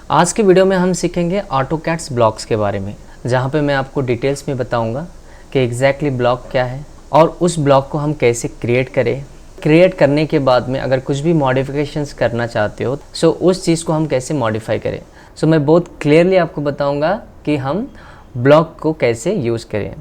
आज के वीडियो में हम सीखेंगे ऑटोकैड्स ब्लॉक्स के बारे में, जहाँ पे मैं आपको डिटेल्स में बताऊंगा कि एग्जैक्टली ब्लॉक क्या है और उस ब्लॉक को हम कैसे क्रिएट करें। क्रिएट करने के बाद में अगर कुछ भी मॉडिफिकेशंस करना चाहते हो सो उस चीज़ को हम कैसे मॉडिफाई करें। सो मैं बहुत क्लियरली आपको बताऊंगा कि हम ब्लॉक को कैसे यूज़ करें।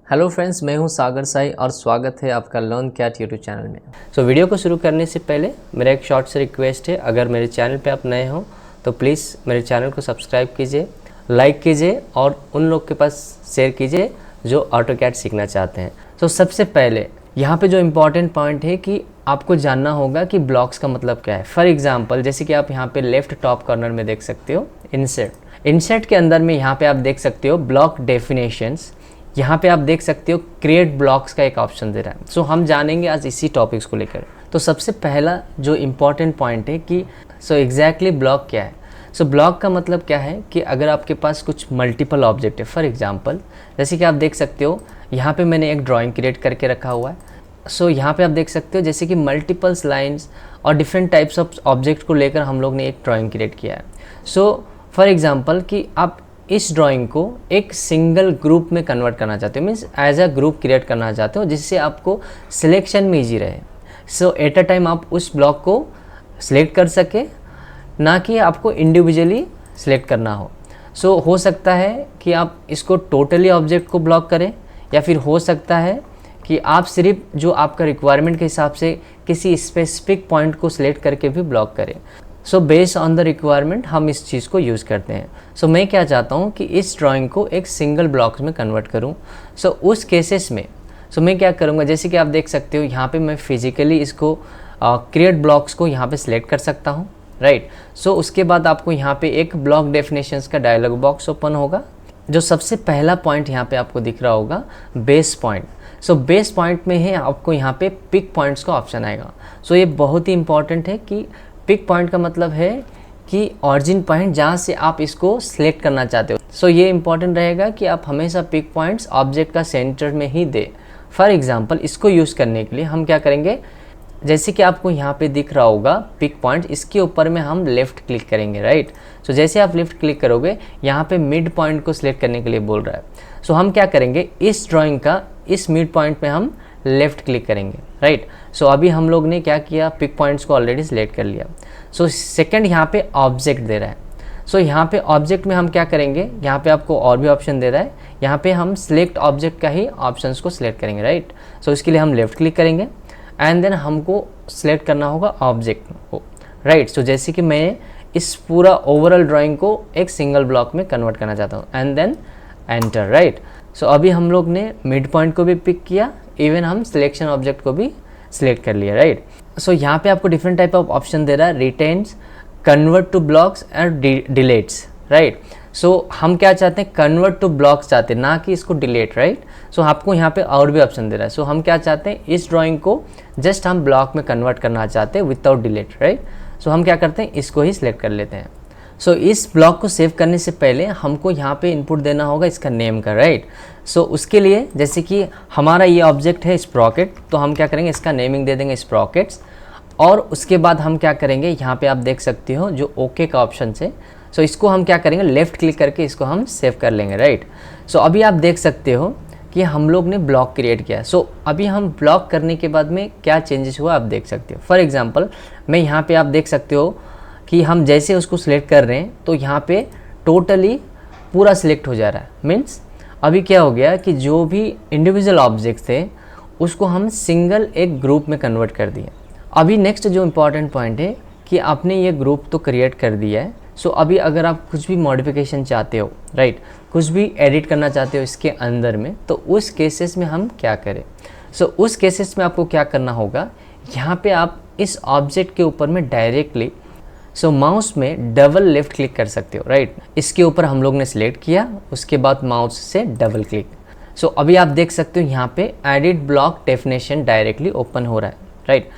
हेलो फ्रेंड्स, मैं हूं सागर साई और स्वागत है आपका लर्न कैट यूट्यूब चैनल में। सो वीडियो को शुरू करने से पहले मेरा एक शॉर्ट सा रिक्वेस्ट है, अगर मेरे चैनल पे आप नए हो तो प्लीज़ मेरे चैनल को सब्सक्राइब कीजिए, लाइक कीजिए और उन लोग के पास शेयर कीजिए जो ऑटोकैड सीखना चाहते हैं। तो सबसे पहले यहाँ पे जो इम्पॉर्टेंट पॉइंट है कि आपको जानना होगा कि ब्लॉक्स का मतलब क्या है। फॉर एग्जांपल जैसे कि आप यहाँ पे लेफ्ट टॉप कॉर्नर में देख सकते हो इंसर्ट के अंदर में यहाँ पे आप देख सकते हो ब्लॉक डेफिनेशंस। यहाँ पे आप देख सकते हो क्रिएट ब्लॉक्स का एक ऑप्शन दे रहा है। सो हम जानेंगे आज इसी टॉपिक्स को लेकर। तो सबसे पहला जो इम्पॉर्टेंट पॉइंट है कि एग्जैक्टली ब्लॉक क्या है। ब्लॉक का मतलब क्या है कि अगर आपके पास कुछ मल्टीपल ऑब्जेक्ट है, फॉर एग्जांपल जैसे कि आप देख सकते हो यहाँ पे मैंने एक ड्राइंग क्रिएट करके रखा हुआ है। यहाँ पे आप देख सकते हो जैसे कि मल्टीपल्स लाइन्स और डिफरेंट टाइप्स ऑफ ऑब्जेक्ट को लेकर हम लोग ने एक ड्राइंग क्रिएट किया है। फॉर एग्जाम्पल कि आप इस ड्राइंग को एक सिंगल ग्रुप में कन्वर्ट करना चाहते हो, means as a group create करना चाहते हो जिससे आपको सिलेक्शन में ईजी रहे। एट अ टाइम आप उस ब्लॉक को सिलेक्ट कर सके, ना कि आपको इंडिविजुअली सिलेक्ट करना हो। हो सकता है कि आप इसको टोटली ऑब्जेक्ट को ब्लॉक करें, या फिर हो सकता है कि आप सिर्फ जो आपका रिक्वायरमेंट के हिसाब से किसी स्पेसिफिक पॉइंट को सिलेक्ट करके भी ब्लॉक करें। बेस्ड ऑन द रिक्वायरमेंट हम इस चीज़ को यूज़ करते हैं। मैं क्या चाहता हूँ कि इस ड्राइंग को एक सिंगल ब्लॉक्स में कन्वर्ट करूँ। उस केसेस में मैं क्या करूँगा, जैसे कि आप देख सकते हो यहाँ पे मैं फिजिकली इसको क्रिएट ब्लॉक्स को यहाँ पे सिलेक्ट कर सकता हूँ, राइट। उसके बाद आपको यहाँ पे एक ब्लॉक डेफिनेशंस का डायलॉग बॉक्स ओपन होगा। जो सबसे पहला पॉइंट यहाँ पे आपको दिख रहा होगा बेस पॉइंट। बेस पॉइंट में है आपको यहाँ पे पिक पॉइंट्स का ऑप्शन आएगा। ये बहुत ही इंपॉर्टेंट है कि पिक पॉइंट का मतलब है कि ऑरिजिन पॉइंट जहाँ से आप इसको सिलेक्ट करना चाहते हो। ये इंपॉर्टेंट रहेगा कि आप हमेशा पिक पॉइंट्स ऑब्जेक्ट का सेंटर में ही दें। फॉर एग्जांपल इसको यूज़ करने के लिए हम क्या करेंगे, जैसे कि आपको यहाँ पे दिख रहा होगा पिक पॉइंट, इसके ऊपर में हम लेफ़्ट क्लिक करेंगे, राइट। जैसे आप लेफ़्ट क्लिक करोगे यहाँ पे मिड पॉइंट को सिलेक्ट करने के लिए बोल रहा है। हम क्या करेंगे, इस ड्राइंग का इस मिड पॉइंट में हम लेफ़्ट क्लिक करेंगे, राइट। अभी हम लोग ने क्या किया, पिक पॉइंट्स को ऑलरेडी सिलेक्ट कर लिया। सेकंड यहाँ पे ऑब्जेक्ट दे रहा है। यहाँ पे ऑब्जेक्ट में हम क्या करेंगे, यहाँ पे आपको और भी ऑप्शन दे रहा है, यहाँ पे हम सिलेक्ट ऑब्जेक्ट का ही ऑप्शंस को सिलेक्ट करेंगे, राइट। इसके लिए हम लेफ़्ट क्लिक करेंगे एंड देन हमको सिलेक्ट करना होगा ऑब्जेक्ट को, राइट। जैसे कि मैं इस पूरा ओवरऑल ड्राइंग को एक सिंगल ब्लॉक में कन्वर्ट करना चाहता हूँ एंड देन एंटर, राइट। अभी हम लोग ने मिड पॉइंट को भी पिक किया, इवन हम सिलेक्शन ऑब्जेक्ट को भी सिलेक्ट कर लिया, राइट। यहाँ पे आपको डिफरेंट टाइप ऑफ ऑप्शन दे रहा है, retains, convert to blocks and deletes, right. हम क्या चाहते हैं, कन्वर्ट टू ब्लॉक्स चाहते हैं, ना कि इसको डिलीट, राइट। आपको यहाँ पे और भी ऑप्शन दे रहा है। हम क्या चाहते हैं, इस ड्राइंग को जस्ट हम ब्लॉक में कन्वर्ट करना चाहते हैं विदाउट डिलीट, राइट। हम क्या करते हैं, इसको ही सिलेक्ट कर लेते हैं। इस ब्लॉक को सेव करने से पहले हमको यहाँ पे इनपुट देना होगा इसका नेम का, राइट। उसके लिए जैसे कि हमारा ये ऑब्जेक्ट है स्प्रॉकेट, तो हम क्या करेंगे, इसका नेमिंग दे देंगे स्प्रॉकेट्स। और उसके बाद हम क्या करेंगे, यहाँ पे आप देख सकते हो जो ओके का ऑप्शन है। इसको हम क्या करेंगे, लेफ़्ट क्लिक करके इसको हम सेव कर लेंगे, राइट। अभी आप देख सकते हो कि हम लोग ने ब्लॉक क्रिएट किया। अभी हम ब्लॉक करने के बाद में क्या चेंजेस हुआ आप देख सकते हो। फॉर एग्जाम्पल मैं यहाँ पे आप देख सकते हो कि हम जैसे उसको सिलेक्ट कर रहे हैं तो यहाँ पे टोटली पूरा सिलेक्ट हो जा रहा है। मीन्स अभी क्या हो गया कि जो भी इंडिविजुअल ऑब्जेक्ट्स थे उसको हम सिंगल एक ग्रुप में कन्वर्ट कर दिए। अभी नेक्स्ट जो इम्पॉर्टेंट पॉइंट है कि आपने ये ग्रुप तो क्रिएट कर दिया है। अभी अगर आप कुछ भी मॉडिफिकेशन चाहते हो, राइट, कुछ भी एडिट करना चाहते हो इसके अंदर में, तो उस केसेस में हम क्या करें। उस केसेस में आपको क्या करना होगा, यहाँ पे आप इस ऑब्जेक्ट के ऊपर में डायरेक्टली माउस में डबल लेफ़्ट क्लिक कर सकते हो, राइट। इसके ऊपर हम लोग ने सिलेक्ट किया, उसके बाद माउस से डबल क्लिक। अभी आप देख सकते हो यहाँ पे edit block definition directly open हो रहा है, राइट।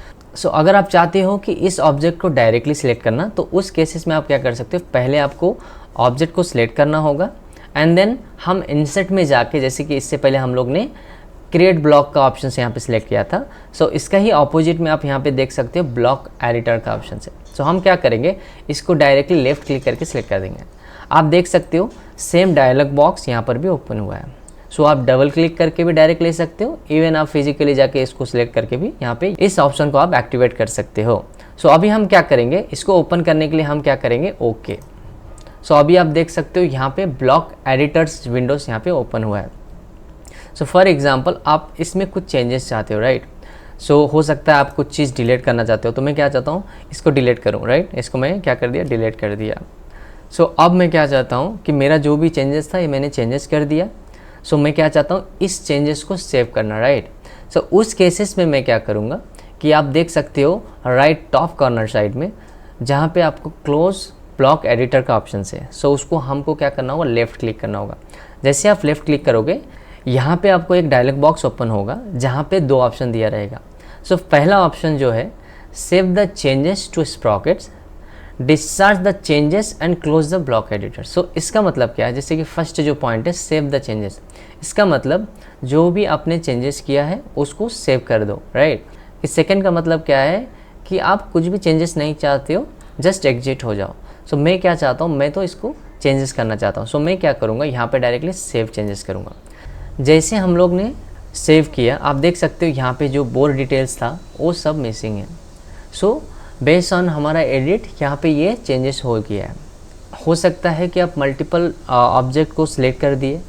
अगर आप चाहते हो कि इस ऑब्जेक्ट को डायरेक्टली सिलेक्ट करना, तो उस केसेस में आप क्या कर सकते हो, पहले आपको ऑब्जेक्ट को सिलेक्ट करना होगा एंड देन हम इंसर्ट में जाके, जैसे कि इससे पहले हम लोग ने क्रिएट ब्लॉक का ऑप्शन से यहाँ पे सिलेक्ट किया था। सो इसका ही ऑपोजिट में आप यहाँ पे देख सकते हो ब्लॉक एडिटर का ऑप्शन से। सो हम क्या करेंगे, इसको डायरेक्टली लेफ्ट क्लिक करके सिलेक्ट कर देंगे। आप देख सकते हो सेम डायलॉग बॉक्स यहाँ पर भी ओपन हुआ है। सो आप डबल क्लिक करके भी डायरेक्ट ले सकते हो, इवन आप फिजिकली जाके इसको सिलेक्ट करके भी यहाँ पे इस ऑप्शन को आप एक्टिवेट कर सकते हो। सो अभी हम क्या करेंगे, इसको ओपन करने के लिए हम क्या करेंगे, ओके। सो अभी आप देख सकते हो यहाँ पे ब्लॉक एडिटर्स विंडोज़ यहाँ पे ओपन हुआ है। सो फॉर एग्जांपल आप इसमें कुछ चेंजेस चाहते हो, राइट। सो हो सकता है आप कुछ चीज़ डिलीट करना चाहते हो, तो मैं क्या चाहता हूँ, इसको डिलीट करूँ, राइट। इसको मैं क्या कर दिया, डिलीट कर दिया। सो अब मैं क्या चाहता हूँ कि मेरा जो भी चेंजेस था ये मैंने चेंजेस कर दिया। सो मैं क्या चाहता हूँ, इस चेंजेस को सेव करना, राइट। सो उस केसेस में मैं क्या करूँगा कि आप देख सकते हो राइट टॉप कॉर्नर साइड में जहाँ पे आपको क्लोज ब्लॉक एडिटर का ऑप्शन है। सो उसको हमको क्या करना होगा, लेफ़्ट क्लिक करना होगा। जैसे आप लेफ़्ट क्लिक करोगे यहाँ पे आपको एक डायलॉग बॉक्स ओपन होगा जहाँ पे दो ऑप्शन दिया रहेगा। सो पहला ऑप्शन जो है, save the changes to sprockets, discharge the changes and close the block editor. So इसका मतलब क्या है, जैसे कि फर्स्ट जो पॉइंट है सेव द चेंजेस, इसका मतलब जो भी आपने चेंजेस किया है उसको सेव कर दो, राइट। इस सेकंड का मतलब क्या है कि आप कुछ भी चेंजेस नहीं चाहते हो, जस्ट एग्जिट हो जाओ। सो मैं क्या चाहता हूँ, मैं तो इसको चेंजेस करना चाहता हूँ। सो मैं क्या करूँगा, यहाँ पे डायरेक्टली सेव चेंजेस करूँगा। जैसे हम लोग ने सेव किया, आप देख सकते हो यहाँ पे जो बोर्ड डिटेल्स था वो सब मिसिंग है। सो बेस्ड ऑन हमारा एडिट यहाँ पे ये चेंजेस हो गया है। हो सकता है कि आप मल्टीपल ऑब्जेक्ट को सिलेक्ट कर दिए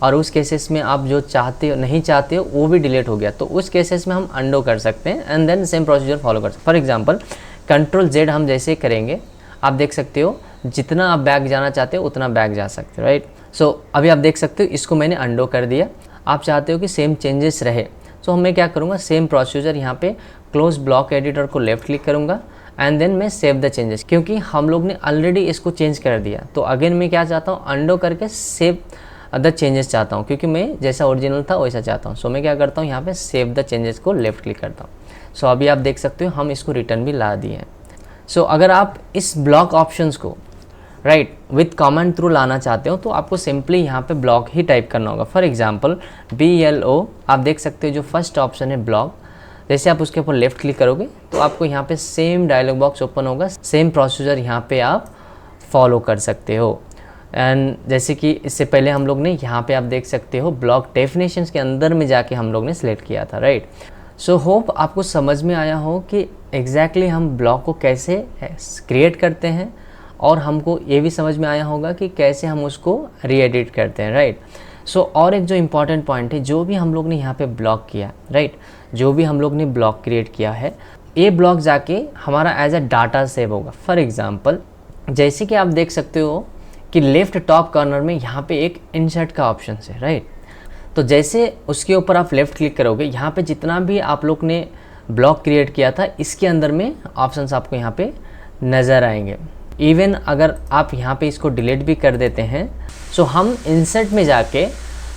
और उस केसेस में आप जो चाहते हो नहीं चाहते हो वो भी डिलीट हो गया, तो उस केसेस में हम अंडो कर सकते हैं and then same procedure follow कर सकते हैं। फॉर एग्जांपल कंट्रोल जेड हम जैसे करेंगे, आप देख सकते हो जितना आप बैक जाना चाहते हो उतना बैक जा सकते हो, राइट। सो अभी आप देख सकते हो इसको मैंने अंडो कर दिया। आप चाहते हो कि सेम चेंजेस रहे, सो मैं क्या करूँगा, सेम प्रोसीजर यहाँ पे क्लोज ब्लॉक एडिटर को लेफ्ट क्लिक करूँगा एंड देन मैं सेव द चेंजेस, क्योंकि हम लोग ने ऑलरेडी इसको चेंज कर दिया। तो अगेन मैं क्या चाहता हूँ, अंडो करके सेव द चेंजेस चाहता हूँ, क्योंकि मैं जैसा ओरिजिनल था वैसा चाहता हूँ। सो मैं क्या करता हूँ, यहाँ पे सेव द चेंजेस को लेफ्ट क्लिक करता हूँ। सो अभी आप देख सकते हो हम इसको रिटर्न भी ला दिए हैं। सो अगर आप इस ब्लॉक ऑप्शंस को राइट विथ कमांड थ्रू लाना चाहते हो तो आपको सिंपली यहाँ पे ब्लॉक ही टाइप करना होगा। फॉर एग्जांपल BLO, आप देख सकते हो जो फर्स्ट ऑप्शन है ब्लॉक, जैसे आप उसके ऊपर लेफ्ट क्लिक करोगे तो आपको यहाँ पे सेम डायलॉग बॉक्स ओपन होगा, सेम प्रोसीजर यहाँ पे आप फॉलो कर सकते हो। एंड जैसे कि इससे पहले हम लोग ने यहाँ पे आप देख सकते हो ब्लॉक डेफिनेशंस के अंदर में जाके हम लोग ने सिलेक्ट किया था, राइट। सो होप आपको समझ में आया हो कि एग्जैक्टली हम ब्लॉक को कैसे क्रिएट करते हैं, और हमको ये भी समझ में आया होगा कि कैसे हम उसको री-एडिट करते हैं, राइट। सो और एक जो इम्पॉर्टेंट पॉइंट है, जो भी हम लोग ने यहाँ पे ब्लॉक किया, राइट, जो भी हम लोग ने ब्लॉक क्रिएट किया है, ये ब्लॉक जाके हमारा एज अ डाटा सेव होगा। फॉर एग्जांपल जैसे कि आप देख सकते हो कि लेफ्ट टॉप कॉर्नर में यहाँ पे एक इंसर्ट का ऑप्शन है, राइट। तो जैसे उसके ऊपर आप लेफ़्ट क्लिक करोगे, यहाँ पे जितना भी आप लोग ने ब्लॉक क्रिएट किया था इसके अंदर में ऑप्शंस आपको यहाँ पे नज़र आएंगे। इवन अगर आप यहाँ पे इसको डिलीट भी कर देते हैं, सो हम इंसर्ट में जाके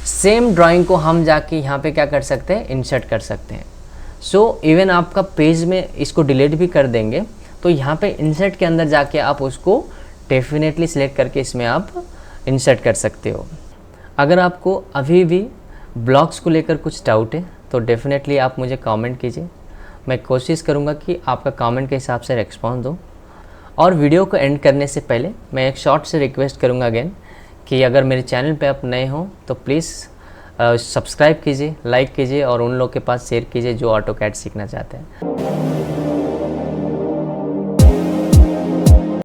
सेम ड्राइंग को हम जाके यहाँ पे क्या कर सकते हैं, इंसर्ट कर सकते हैं। सो इवन आपका पेज में इसको डिलीट भी कर देंगे तो यहाँ पे इंसर्ट के अंदर जाके आप उसको डेफिनेटली सिलेक्ट करके इसमें आप इंसर्ट कर सकते हो। अगर आपको अभी भी ब्लॉग्स को लेकर कुछ डाउट है तो डेफिनेटली आप मुझे कमेंट कीजिए, मैं कोशिश करूँगा कि आपका कमेंट के हिसाब से रिस्पॉन्स दूँ। और वीडियो को एंड करने से पहले मैं एक शॉर्ट से रिक्वेस्ट करूँगा अगेन कि अगर मेरे चैनल पे आप नए हो तो प्लीज़ सब्सक्राइब कीजिए, लाइक कीजिए और उन लोग के पास शेयर कीजिए जो ऑटोकैड सीखना चाहते हैं।